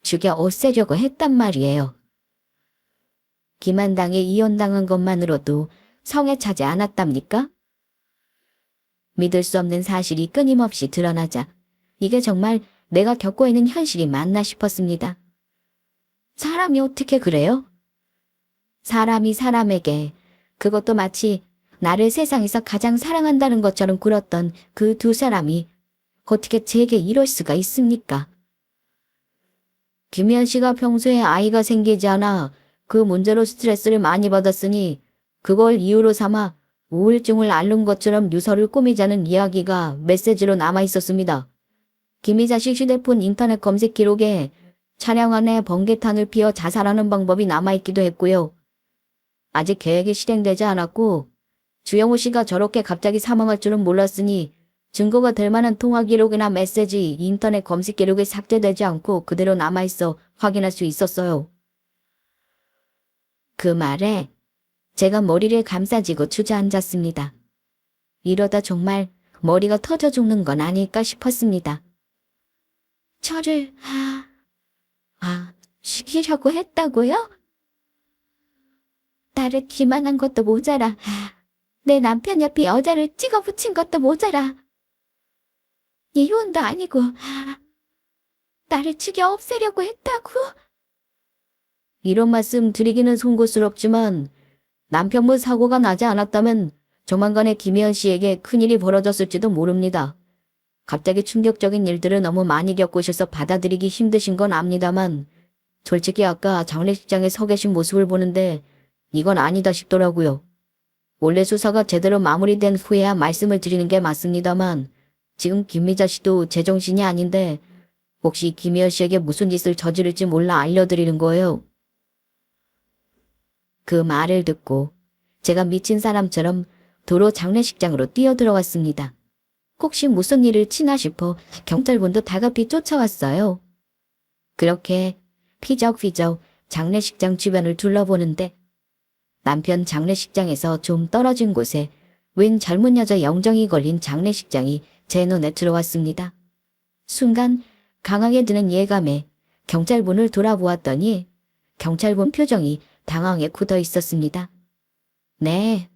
죽여 없애려고 했단 말이에요. 기만당해 이혼당한 것만으로도 성에 차지 않았답니까? 믿을 수 없는 사실이 끊임없이 드러나자 이게 정말 내가 겪고 있는 현실이 맞나 싶었습니다. 사람이 어떻게 그래요? 사람이 사람에게, 그것도 마치 나를 세상에서 가장 사랑한다는 것처럼 굴었던 그 두 사람이 어떻게 제게 이럴 수가 있습니까? 김희연 씨가 평소에 아이가 생기지 않아 그 문제로 스트레스를 많이 받았으니 그걸 이유로 삼아 우울증을 앓는 것처럼 유서를 꾸미자는 이야기가 메시지로 남아 있었습니다. 김희자 씨 휴대폰 인터넷 검색 기록에 차량 안에 번개탄을 피워 자살하는 방법이 남아있기도 했고요. 아직 계획이 실행되지 않았고 주영호 씨가 저렇게 갑자기 사망할 줄은 몰랐으니 증거가 될 만한 통화 기록이나 메시지, 인터넷 검색 기록이 삭제되지 않고 그대로 남아있어 확인할 수 있었어요. 그 말에 제가 머리를 감싸쥐고 주저앉았습니다. 이러다 정말 머리가 터져 죽는 건 아닐까 싶었습니다. 저를 죽이려고 했다고요? 나를 기만한 것도 모자라. 내 남편 옆에 여자를 찍어 붙인 것도 모자라. 이혼도 아니고 나를 죽여 없애려고 했다고? 이런 말씀 드리기는 송구스럽지만 남편분 사고가 나지 않았다면 조만간에 김희연 씨에게 큰일이 벌어졌을지도 모릅니다. 갑자기 충격적인 일들을 너무 많이 겪으셔서 받아들이기 힘드신 건 압니다만 솔직히 아까 장례식장에 서 계신 모습을 보는데 이건 아니다 싶더라고요. 원래 수사가 제대로 마무리된 후에야 말씀을 드리는 게 맞습니다만 지금 김미자 씨도 제정신이 아닌데 혹시 김희연 씨에게 무슨 짓을 저지를지 몰라 알려드리는 거예요. 그 말을 듣고 제가 미친 사람처럼 도로 장례식장으로 뛰어들어갔습니다. 혹시 무슨 일을 치나 싶어 경찰분도 다급히 쫓아왔어요. 그렇게 피적피적 장례식장 주변을 둘러보는데 남편 장례식장에서 좀 떨어진 곳에 웬 젊은 여자 영정이 걸린 장례식장이 제 눈에 들어왔습니다. 순간 강하게 드는 예감에 경찰분을 돌아보았더니 경찰분 표정이 당황해 굳어 있었습니다. 네.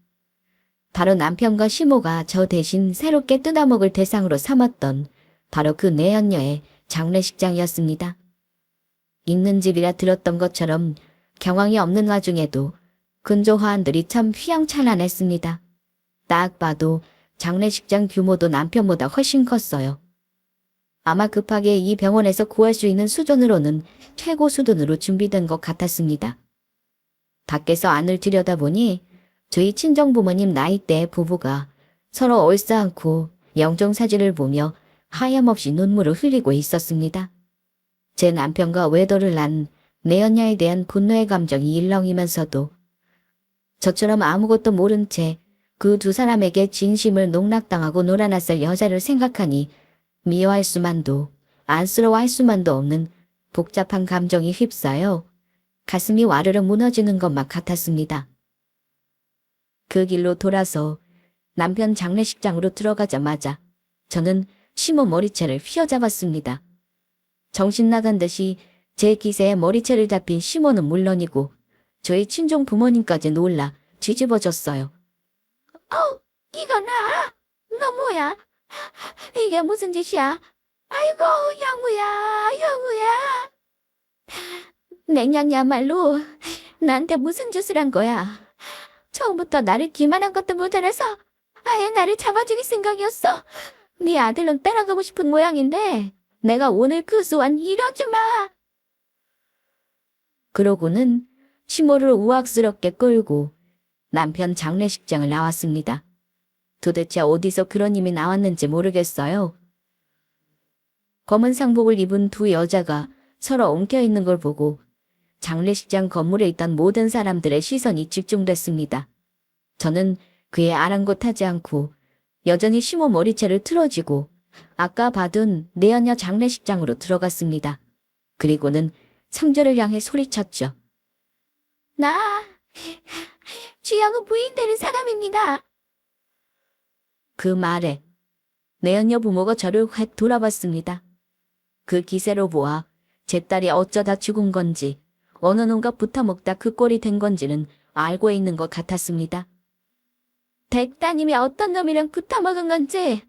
바로 남편과 시모가 저 대신 새롭게 뜯어먹을 대상으로 삼았던 바로 그 내연녀의 장례식장이었습니다. 있는 집이라 들었던 것처럼 경황이 없는 와중에도 근조 화환들이 참 휘황찬란했습니다. 딱 봐도 장례식장 규모도 남편보다 훨씬 컸어요. 아마 급하게 이 병원에서 구할 수 있는 수준으로는 최고 수준으로 준비된 것 같았습니다. 밖에서 안을 들여다보니 저희 친정부모님 나이대 부부가 서로 얼싸안고 영정사진을 보며 하염없이 눈물을 흘리고 있었습니다. 제 남편과 외도를 난 내연녀에 대한 분노의 감정이 일렁이면서도 저처럼 아무것도 모른 채 그 두 사람에게 진심을 농락당하고 놀아났을 여자를 생각하니 미워할 수만도 안쓰러워할 수만도 없는 복잡한 감정이 휩싸여 가슴이 와르르 무너지는 것만 같았습니다. 그 길로 돌아서 남편 장례식장으로 들어가자마자 저는 시모 머리채를 휘어잡았습니다. 정신 나간 듯이 제 기세에 머리채를 잡힌 시모는 물론이고 저희 친정 부모님까지 놀라 뒤집어졌어요. 이거나 너 뭐야? 이게 무슨 짓이야? 아이고 영우야. 내년야말로 나한테 무슨 짓을 한 거야? 처음부터 나를 기만한 것도 모자라서 아예 나를 잡아주길 생각이었어. 네 아들은 따라가고 싶은 모양인데 내가 오늘 그 소원 이뤄주마. 그러고는 시모를 우악스럽게 끌고 남편 장례식장을 나왔습니다. 도대체 어디서 그런 힘이 나왔는지 모르겠어요. 검은 상복을 입은 두 여자가 서로 엉켜있는 걸 보고 장례식장 건물에 있던 모든 사람들의 시선이 집중됐습니다. 저는 그에 아랑곳하지 않고 여전히 시모 머리채를 틀어쥐고 아까 받은 내연녀 장례식장으로 들어갔습니다. 그리고는 상절을 향해 소리쳤죠. 나 주영은 부인 되는 사람입니다. 그 말에 내연녀 부모가 저를 확 돌아봤습니다. 그 기세로 보아 제 딸이 어쩌다 죽은 건지 어느 놈과 붙어먹다 그 꼴이 된 건지는 알고 있는 것 같았습니다. 댁 따님이 어떤 놈이랑 붙어먹은 건지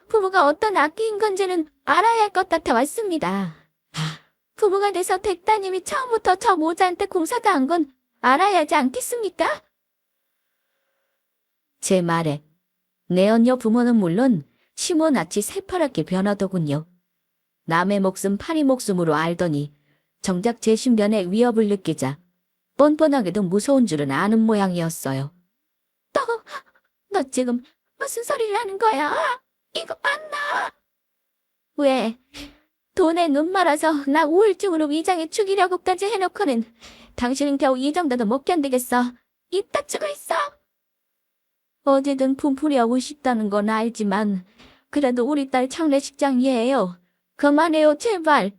부부가 어떤 악기인 건지는 알아야 할 것 같아 왔습니다. 부부가 돼서 댁 따님이 처음부터 저 모자한테 공사당한 건 알아야 하지 않겠습니까? 제 말에 내연녀 부모는 물론 시모같이 새파랗게 변하더군요. 남의 목숨 파리 목숨으로 알더니 정작 제 신변에 위협을 느끼자 뻔뻔하게도 무서운 줄은 아는 모양이었어요. 너 지금 무슨 소리를 하는 거야? 이거 맞나? 왜? 돈에 눈 말아서 나 우울증으로 위장해 죽이려고까지 해놓고는 당신은 겨우 이 정도도 못 견디겠어. 입 다치고 있어. 어제든 분풀이하고 싶다는 건 알지만 그래도 우리 딸 장례식장이에요. 그만해요 제발.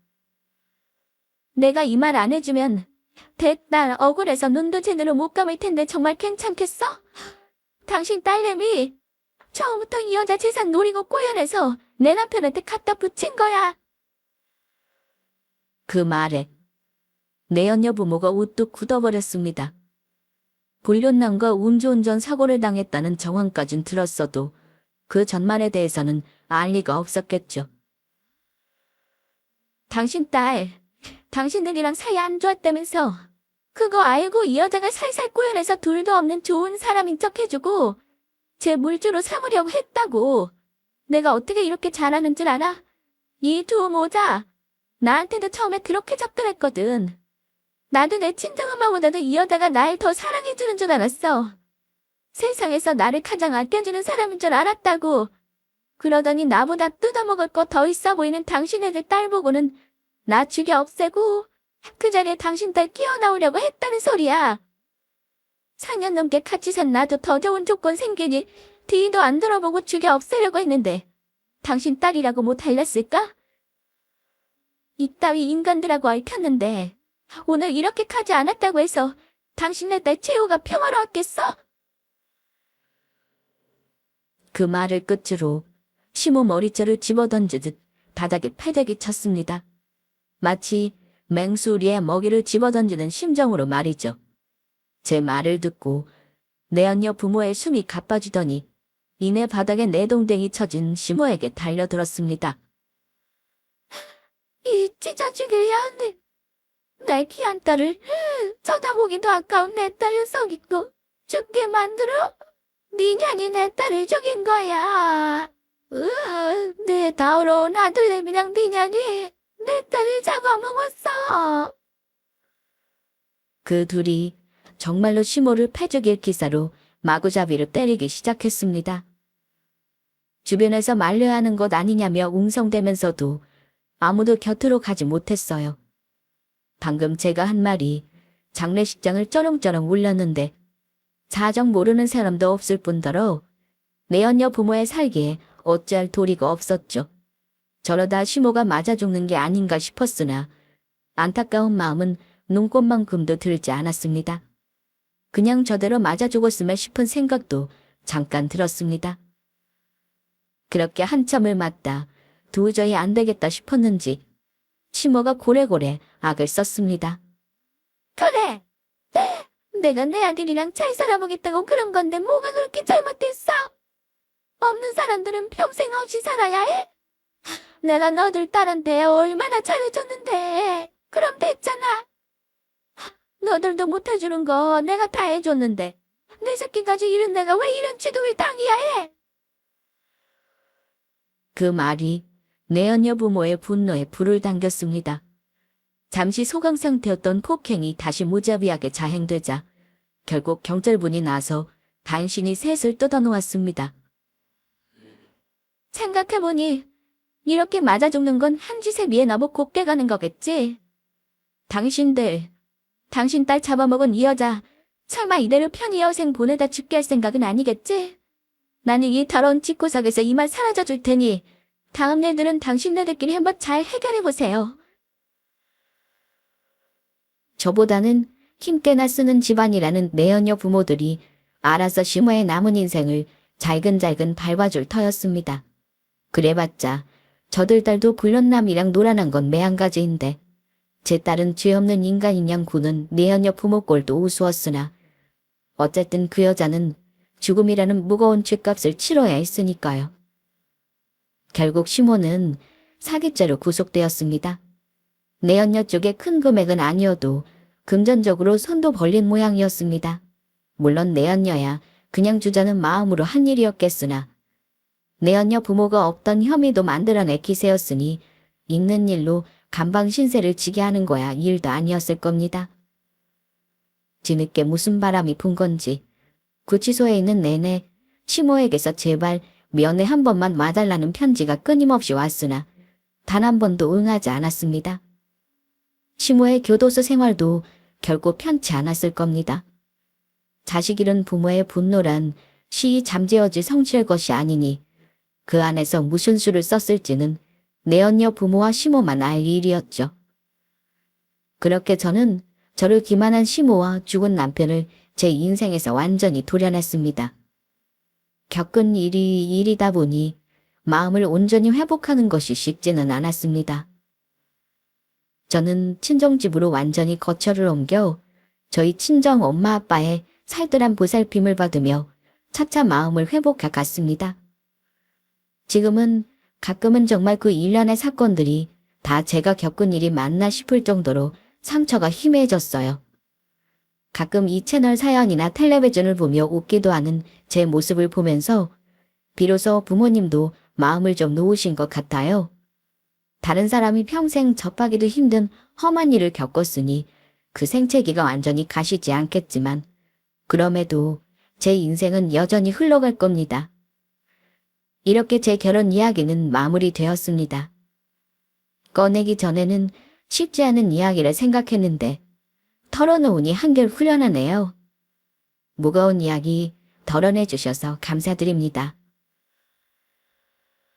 내가 이 말 안 해주면 댁딸 억울해서 눈도 제대로 못 감을 텐데 정말 괜찮겠어? 당신 딸내미 처음부터 이 여자 재산 노리고 꼬여내서 내 남편한테 갖다 붙인 거야. 그 말에 내연녀 부모가 우뚝 굳어버렸습니다. 불륜남과 음주운전 사고를 당했다는 정황까진 들었어도 그 전말에 대해서는 알 리가 없었겠죠. 당신 딸, 당신들이랑 사이 안 좋았다면서 그거 알고 이 여자가 살살 꼬여내서 둘도 없는 좋은 사람인 척 해주고 제 물주로 삼으려고 했다고. 내가 어떻게 이렇게 잘하는 줄 알아? 이 두 모자. 나한테도 처음에 그렇게 접근했거든. 나도 내 친정엄마보다도 이 여자가 날 더 사랑해주는 줄 알았어. 세상에서 나를 가장 아껴주는 사람인 줄 알았다고. 그러더니 나보다 뜯어먹을 거 더 있어 보이는 당신네들 딸 보고는 나 죽여 없애고 그 자리에 당신 딸 끼워 나오려고 했다는 소리야. 4년 넘게 같이 산 나도 더 좋은 조건 생기니 뒤도 안 들어보고 죽여 없애려고 했는데 당신 딸이라고 못 달랐을까? 이따위 인간들하고 얽혔는데 오늘 이렇게 가지 않았다고 해서 당신네 딸 최후가 평화로웠겠어? 그 말을 끝으로 시모 머리채를 집어던지듯 바닥에 패대기 쳤습니다. 마치 맹수리에 먹이를 집어던지는 심정으로 말이죠. 제 말을 듣고 내언녀 부모의 숨이 가빠지더니 이내 바닥에 내동댕이 쳐진 시모에게 달려들었습니다. 이 찢어지게 하네. 날 귀한 딸을 쳐다보기도 아까운 내 딸을 썩이고 죽게 만들어 네 년이 내 딸을 죽인 거야. 내 더러운 아들내미랑 네 년이 내 딸을 잡아먹었어. 그 둘이 정말로 시모를 패죽일 기사로 마구잡이로 때리기 시작했습니다. 주변에서 말려야 하는 것 아니냐며 웅성대면서도 아무도 곁으로 가지 못했어요. 방금 제가 한 말이 장례식장을 쩌렁쩌렁 울렸는데 사정 모르는 사람도 없을 뿐더러 내언녀 부모의 살기에 어찌할 도리가 없었죠. 저러다 시모가 맞아 죽는 게 아닌가 싶었으나 안타까운 마음은 눈꽃만큼도 들지 않았습니다. 그냥 저대로 맞아 죽었으면 싶은 생각도 잠깐 들었습니다. 그렇게 한참을 맞다 도저히 안 되겠다 싶었는지 시모가 고래고래 악을 썼습니다. 그래! 내가 내 아들이랑 잘 살아보겠다고 그런 건데 뭐가 그렇게 잘못됐어? 없는 사람들은 평생 없이 살아야 해? 내가 너들 딸한테 얼마나 잘해줬는데. 그럼 됐잖아. 너들도 못해주는 거 내가 다 해줬는데 내 새끼까지 잃은 내가 왜 이런 취급을 당해야 해? 그 말이 내언녀 부모의 분노에 불을 당겼습니다. 잠시 소강 상태였던 폭행이 다시 무자비하게 자행되자 결국 경찰분이 나서 단신이 셋을 뜯어놓았습니다. 생각해보니 이렇게 맞아 죽는 건 한 짓에 미에 너무 곱게 가는 거겠지? 당신들, 당신 딸 잡아먹은 이 여자 설마 이대로 편히 여생 보내다 죽게 할 생각은 아니겠지? 나는 이 더러운 집구석에서 이만 사라져 줄 테니 다음 일들은 당신네들끼리 한번 잘 해결해보세요. 저보다는 힘께나 쓰는 집안이라는 내언녀 부모들이 알아서 시모의 남은 인생을 잘근잘근 밟아줄 터였습니다. 그래봤자 저들 딸도 불련남이랑 노란한 건 매한가지인데 제 딸은 죄 없는 인간인 양 구는 내언녀 부모 꼴도 우스웠으나 어쨌든 그 여자는 죽음이라는 무거운 죗값을 치러야 했으니까요. 결국 시모는 사기죄로 구속되었습니다. 내언녀 쪽에 큰 금액은 아니어도 금전적으로 손도 벌린 모양이었습니다. 물론 내언녀야 그냥 주자는 마음으로 한 일이었겠으나 내언녀 부모가 없던 혐의도 만들어낼 기세였으니 있는 일로 간방 신세를 지게 하는 거야 일도 아니었을 겁니다. 뒤늦게 무슨 바람이 분 건지 구치소에 있는 내내 시모에게서 제발 면회 한 번만 와달라는 편지가 끊임없이 왔으나 단 한 번도 응하지 않았습니다. 시모의 교도소 생활도 결코 편치 않았을 겁니다. 자식 잃은 부모의 분노란 시이 잠재워질 성취할 것이 아니니 그 안에서 무슨 수를 썼을지는 내언녀 부모와 시모만 알 일이었죠. 그렇게 저는 저를 기만한 시모와 죽은 남편을 제 인생에서 완전히 도려냈습니다. 겪은 일이 일이다 보니 마음을 온전히 회복하는 것이 쉽지는 않았습니다. 저는 친정집으로 완전히 거처를 옮겨 저희 친정 엄마 아빠의 살뜰한 보살핌을 받으며 차차 마음을 회복해 갔습니다. 지금은 가끔은 정말 그 일련의 사건들이 다 제가 겪은 일이 맞나 싶을 정도로 상처가 희미해졌어요. 가끔 이 채널 사연이나 텔레비전을 보며 웃기도 하는 제 모습을 보면서 비로소 부모님도 마음을 좀 놓으신 것 같아요. 다른 사람이 평생 접하기도 힘든 험한 일을 겪었으니 그 생채기가 완전히 가시지 않겠지만 그럼에도 제 인생은 여전히 흘러갈 겁니다. 이렇게 제 결혼 이야기는 마무리되었습니다. 꺼내기 전에는 쉽지 않은 이야기를 생각했는데 털어놓으니 한결 후련하네요. 무거운 이야기 덜어내 주셔서 감사드립니다.